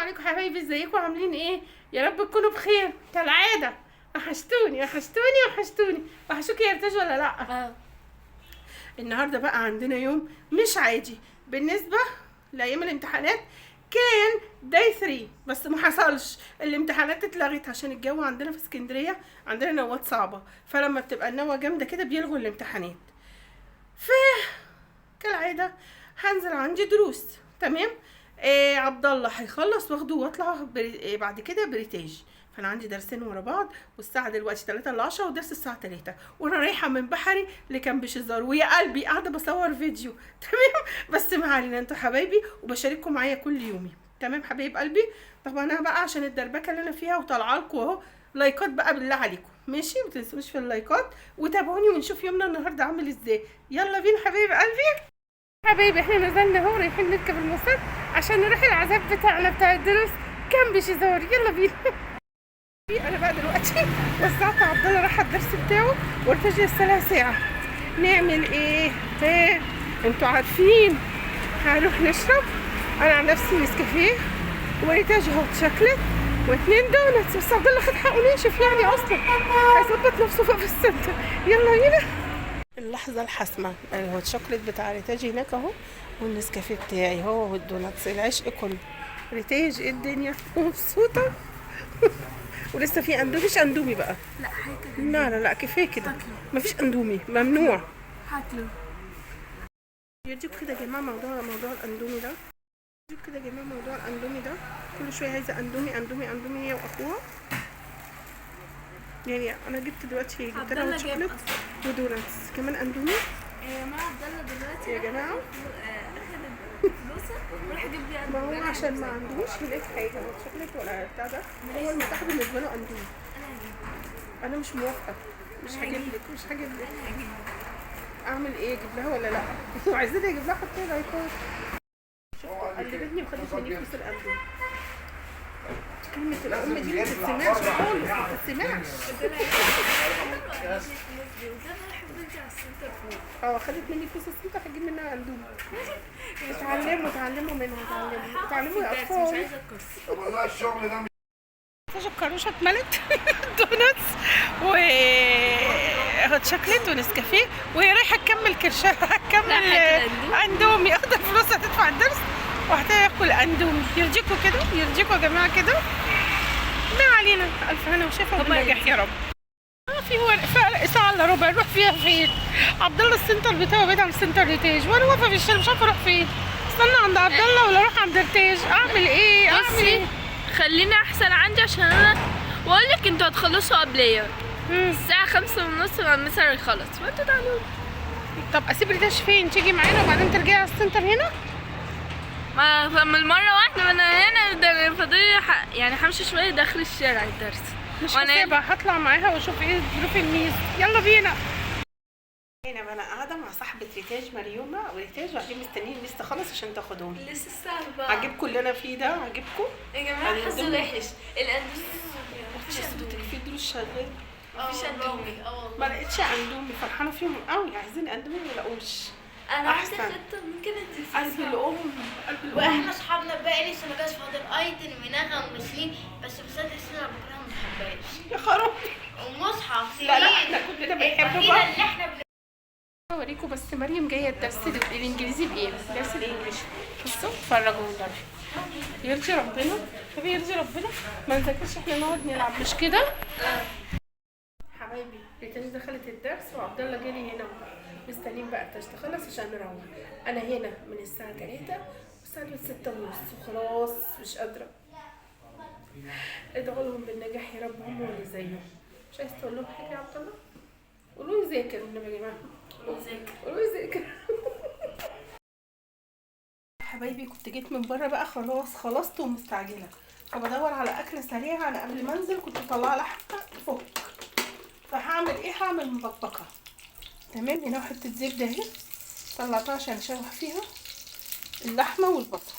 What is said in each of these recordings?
عليكم حبايبي، ازيكم عاملين ايه؟ يا رب تكونوا بخير كالعاده. وحشتوني وحشتوني وحشتوني. وحشوكي يا ارتاج ولا لا؟ النهارده بقى عندنا يوم مش عادي بالنسبه لايام الامتحانات. كان داي 3 بس ما حصلش، الامتحانات اتلغت عشان الجو عندنا في اسكندريه عندنا نوات صعبه، فلما بتبقى النوة جامده كده بيلغوا الامتحانات. ف كالعاده هنزل عندي دروس. تمام. عبد الله هيخلص واخده واطلع بعد كده بريتاج. فانا عندي درسين ورا بعض، والساعه دلوقتي 3 ل 10 ودرس الساعه 3، وانا رايحه من بحري لكامب شيزار، ويا قلبي قاعده بصور فيديو. تمام. بس ما علينا، انتوا حبايبي وبشارككم معايا كل يومي. تمام حبايب قلبي. طبعا انا بقى عشان الدربكه اللي انا فيها وطالعه لكم اهو لايكات بقى بالله عليكم، ماشي؟ ما تنسونيش في اللايكات وتابعوني ونشوف يومنا النهارده عامل ازاي. يلا بينا حبايب قلبي. حبايبي احنا نزلنا اهو رايحين نركب المواصلات عشان نروح العذاب بتاعنا بتاع الدروس كامب شيزار. يلا بينا. انا بقى دلوقتي وسعت عبد الله راح الدرس بتاعه وارتجي لسه ساعه. نعمل ايه؟ انتوا عارفين هنروح نشرب. انا عن نفسي نسكافيه وريتاج هوت شوكليت واتنين دونتس، بس عبد الله خد حقه ناشف يعني، اصلا هيظبط نفسه فوق في السنتر. يلا بينا. اللحظة الحاسمة، الهوت شوكليت بتاع ريتاج هناك اهو، والنسكافيه بتاعي هو والدوناتس العشق كله. ريتاج ايه الدنيا؟ مبسوطة. ولسه في اندومي. مفيش اندومي بقى؟ لا حاجة. لا كفاية كده، مفيش اندومي، ممنوع. هاتلو. يرجيكوا كده يا جماعة موضوع الاندومي ده. يرجيكوا كده يا جماعة موضوع الاندومي ده، كل شوية عايزة اندومي اندومي اندومي هي واخوها. يعني انا جبت دلوقتي جبت لها هوت شوكليت ودوناتس كمان اندومي. يا جماعة عبد الله دلوقتي يا جماعة اخد فلوسه وراح يجيب لي ما هو عشان ما عندوش هناك حاجه هوت شوكليت ولا بتاع ده، هو المتاح بالنسبه له اندومي. انا مش موافقه، مش هجيب لك. اعمل ايه؟ اجيب لها ولا لا؟ انتوا عايزين اجيب لها؟ حطيها لايكات. قلبتني وخدت مني فلوس الاندومي. كلمة الأم دي ما تتسمعش خالص، ما تتسمعش. خدت مني فلوس السنتر، هجيب منها اندومي. اتعلموا منها، اتعلموا يا أطفال. مش عايزة الكرسي. طب والله الشغل ده الكروشة اتملت دوناتس وهوت شوكليت ونسكافيه، وهي رايحة تكمل كرشها، هتكمل اندومي. اخدت فلوس هتدفع الدرس وهتاكل اندومي. يرجيكوا كده، يرجيكوا يا جماعة كده. ما علينا، ألف هنا وشفا وبالنجاح يا رب. في فرق ساعة الا ربع، نروح فيها فين؟ عبد الله السنتر بتاعه بعيد عن السنتر ريتاج، وانا واقفة في الشارع مش عارفة اروح فين. استنى عند عبد الله ولا اروح عند ريتاج؟ اعمل ايه؟ بصي خلينا احسن عندي عشان انا واقول لك انتوا هتخلصوا قبليا. الساعة 5:30 لما المسار يخلص فانتوا تعالوا. طب اسيب ريتاج فين؟ تيجي معانا وبعدين ترجعي على السنتر هنا؟ ما من مرة واحدة ما انا هنا ده فاضلي يعني همشي شوية داخل الشارع الدرس. مش هسيبها، هطلع معاها واشوف ايه ظروف الميز. يلا بينا. هنا بقى انا قاعده مع صاحبه ريتاج مريومه وريتاج، وقاعدين مستنيين لسه خلص عشان تاخدهم. لسه الساعة 4. عجبكم اللي انا فيه ده؟ عجبكم يا جماعة حظه وحش. الاندومي مفيش صوتك في دروس شغال. مفيش اندومي. ما لقيتش اندومي، فرحانه فيهم قوي، عايزين اندومي ما لقوش. انا عندي أحسن. خطة ممكن اديك. قلب الام، قلب الام. واحنا اصحابنا بقى لسه ما جاش فاضل ايتن ونغم وسليم، بس بصدق السنه بكره ما بنحبهاش. يا خرابي. ومصحف لا احنا كلنا بنحب الوحيده بعض. اللي احنا اوريكم بس مريم جايه الدرس الانجليزي بايه؟ درس الانجليش. بصوا اتفرجوا والله. يرضي ربنا، يرضي ربنا ما نذاكرش احنا نقعد نلعب، مش كده؟ حبايبي ريتاج دخلت الدرس وعبد الله جالي هنا، مستنيين بقى ريتاج تخلص عشان نروح. انا هنا من الساعه 3 والساعه 6:30 وخلاص مش قادره. ادعوا لهم بالنجاح يا رب، هم واللي زيهم. مش عايز تقول لهم حاجه يا عبد الله؟ قولوا لي ذاكر النبي يا جماعه، قولوا لي ذاكر. حبايبي كنت جيت من بره بقى خلصت ومستعجله، فبدور على اكله سريعه. انا قبل ما انزل كنت مطلعه لحمه فوق، فهعمل ايه؟ هعمل مبكبكه. تمام. هنا حته زبده اهي طلعتها عشان اشوح فيها اللحمه والبصل،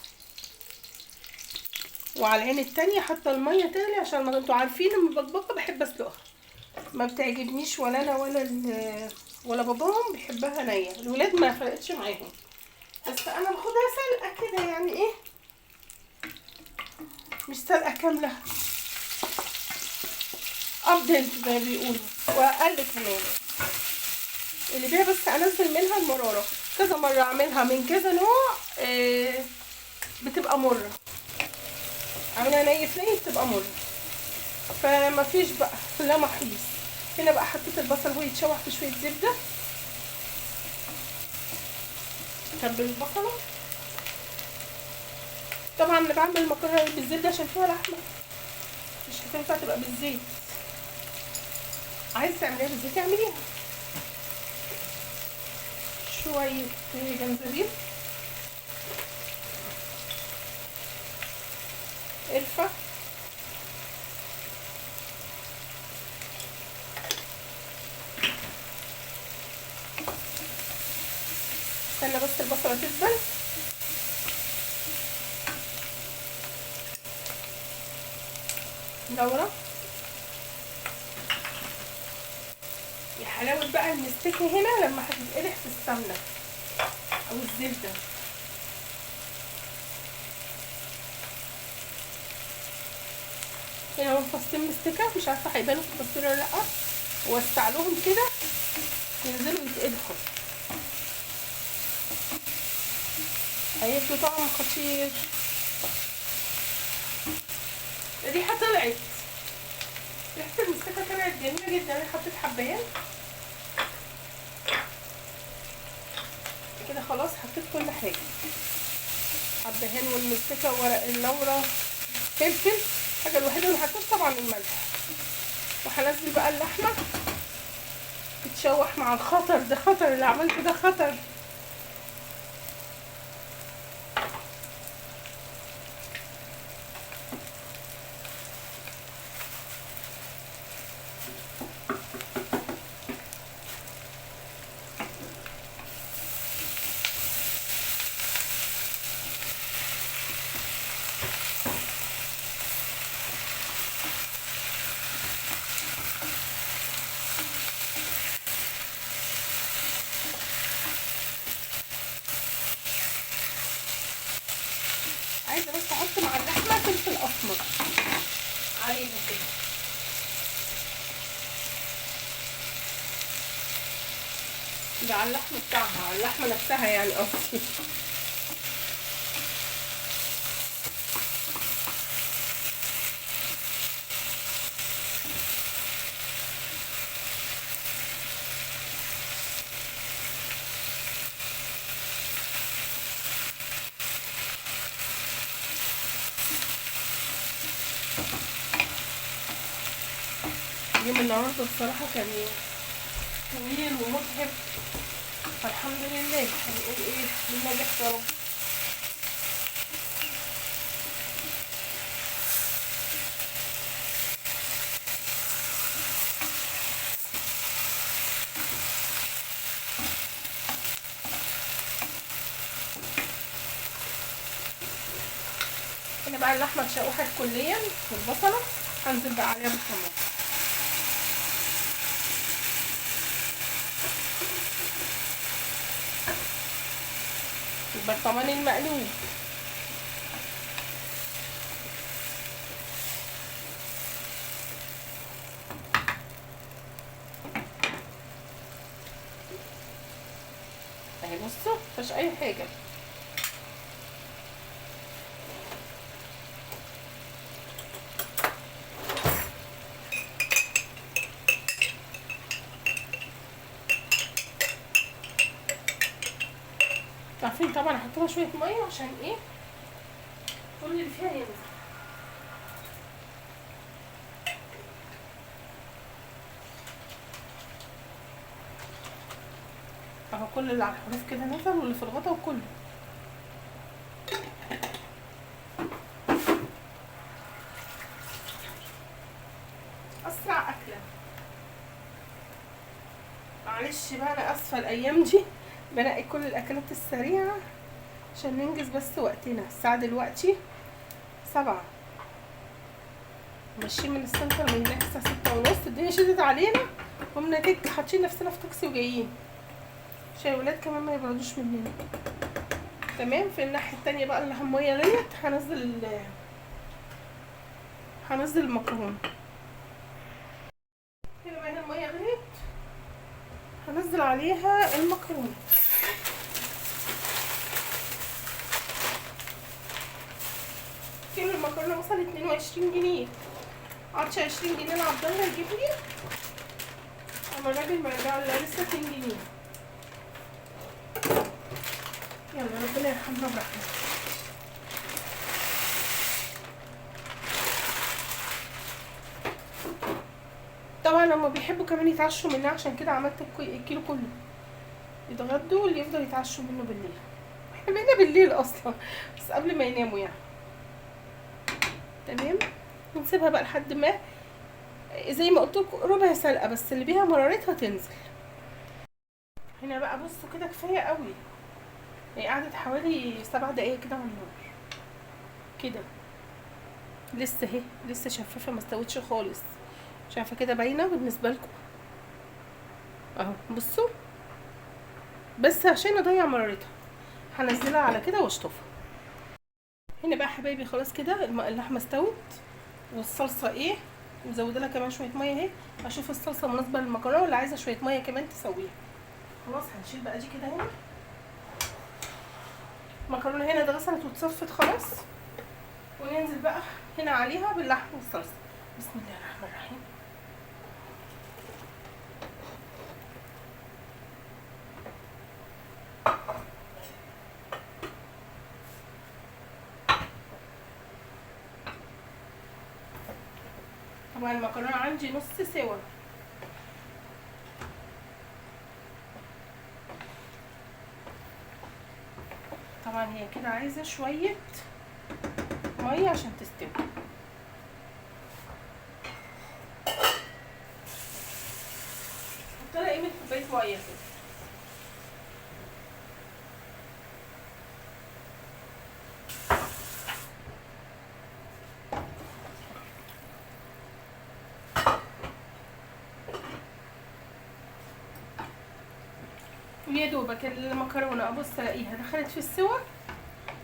وعلى العين التانية حتى الميه تغلي عشان ما انتوا عارفين المبكبكه بحب اسلقها، ما بتعجبنيش ولا انا ولا باباهم بيحبها نيه. الولاد ما فرقتش معاهم، بس انا باخدها سلقه كده يعني ايه. مش سلقه كامله، ابدنت زي ما بيقولوا، واقل كمان. اللي بيها بس انزل منها المراره، كذا مره اعملها من كذا نوع بتبقى مره، اعملها ني في ني بتبقى مره، فما فيش بقى لا محيص. هنا بقى حطيت البصل وهو يتشوح في شويه زبده، تبل البصله. طبعا انا بعمل المكرونه بالزبده عشان فيها لحمه، مش هتنفع تبقى بالزيت. عايز تعمليها بالزيت اعمليها. شويه جنزبيل، قرفه، استنى بس البصله تدبل. لورا. يا حلاوه بقى المستكه هنا لما هتتقلح في السمنه او الزبده. هنا هم فصين مستكه، مش عارفه هيبانوا في التصوير ولا لا، ووسع لهم كده ينزلوا يتقلحوا، هيدوا طعم خطير. الريحه طلعت، ريحه المستكه طلعت جميله جدا. انا حطيت حبايات كده خلاص، حطيت كل حاجه، حبهان والمستكه وورق اللورا، فلفل. الحاجه الوحيده اللي حطيت طبعا الملح. وهنزل بقى اللحمه تتشوح مع الخطر ده، خطر اللي عملته ده خطر. عايزه بس احط مع اللحمه فلفل اسمر عليها كده. ده على اللحمه بتاعها، على اللحمه نفسها يعني قصدي. يوم النهارده بصراحه كان طويل ومتعب، فالحمد لله هنقول ايه بالنجاح يا رب. هنا بقى اللحمه اتشوحت كليا والبصله، هنزل بقى عليها بالطماطم. البرطمان المقلوب. اهي بصوا مفيهاش اي حاجه. عارفين طبعا هحط لها شويه ميه عشان ايه كل اللي فيها ينزل. اهو كل اللي على الحروف كده نزل، واللي في الغطا وكله. اسرع اكله. معلش بقى انا اسفه الايام دي بنقي كل الاكلات السريعه عشان ننجز بس وقتنا. الساعه دلوقتي 7، ماشيين من السنتر من هناك الساعه 6:30. الدنيا شدت علينا ومن حاطين نفسنا في تاكسي وجايين عشان الولاد كمان ما يبردوش مننا. تمام. في الناحيه التانية بقى الهمويه ديت هنزل هنزل المكرونه. هنا بقى الميه غليت، هنزل عليها المكرونه. كيلو المكرونه وصل 22 جنيه. عطش 20 جنيه لعبد الله يجيب لي، اما الراجل ما يرجع لي لسه 2 جنيه. يلا ربنا يرحمنا برحمته. طبعا هما بيحبوا كمان يتعشوا منها، عشان كده عملت الكيلو كله. يتغدوا واللي يفضل يتعشوا منه بالليل. احنا بقينا بالليل اصلا، بس قبل ما يناموا يعني. تمام. ونسيبها بقى لحد ما زي ما قلت لكم ربع سلقه بس اللي بيها مرارتها تنزل. هنا بقى بصوا كده كفايه قوي. هي قعدت حوالي 7 دقايق كده على النار كده. لسه اهي، لسه شفافه ما استوتش خالص. شايفه كده باينه بالنسبه لكم اهو. بصوا بس عشان اضيع مرارتها هنزلها على كده واشطفها. هنا بقى حبايبي خلاص كده اللحمه استوت، والصلصه ايه مزوده لها كمان شويه ميه اهي. اشوف الصلصه مناسبه للمكرونه ولا عايزه شويه ميه كمان تسويها. خلاص هنشيل بقى دي كده. هنا المكرونه هنا اتغسلت واتصفت خلاص، وننزل بقى هنا عليها باللحم والصلصه. بسم الله الرحمن الرحيم. طبعا المكرونه عندي نص سوا. طبعا هي كده عايزه شويه ميه عشان تستوي. حط لها قيمه كوبايه ميه كده. يا دوبك المكرونه ابص الاقيها دخلت في السوا،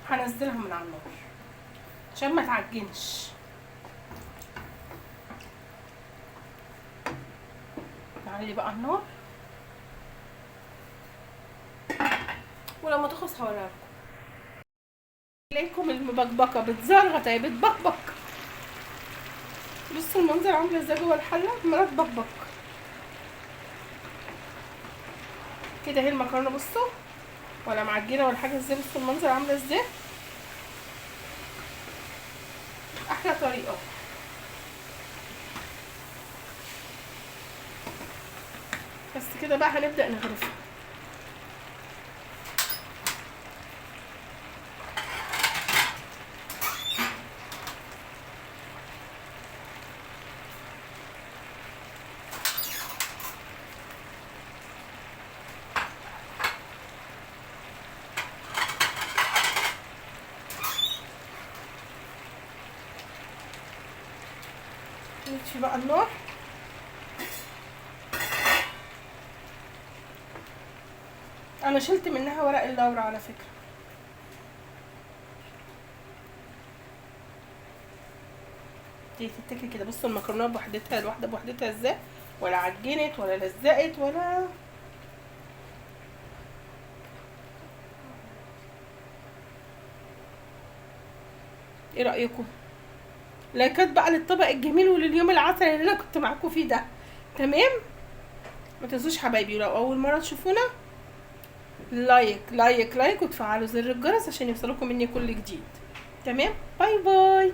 هنزلها من على النار عشان ما تعجنش. نعلي بقى النار، ولما تخلص هوريها لكم. المبكبكه بتزرغط اهي، بتبكبك. بصوا المنظر عامله ازاي جوه الحله، عماله تبكبك كده. اهي المكرونه بصوا ولا معجنه ولا حاجه ازاي. بصوا المنظر عامله ازاي. احلى طريقه. بس كده بقى هنبدا نغرفها. نطفي بقى النار. انا شلت منها ورق اللورا على فكره. دي تتاكل كده. بصوا المكرونه بوحدتها، الواحده بوحدتها ازاي، ولا عجنت ولا لزقت ولا. ايه رايكم؟ لايكات بقى للطبق الجميل ولليوم العسل اللي انا كنت معاكم فيه ده. تمام. ما تنسوش حبايبي لو اول مره تشوفونا لايك لايك لايك، وتفعلوا زر الجرس عشان يوصلكم مني كل جديد. تمام. باي باي.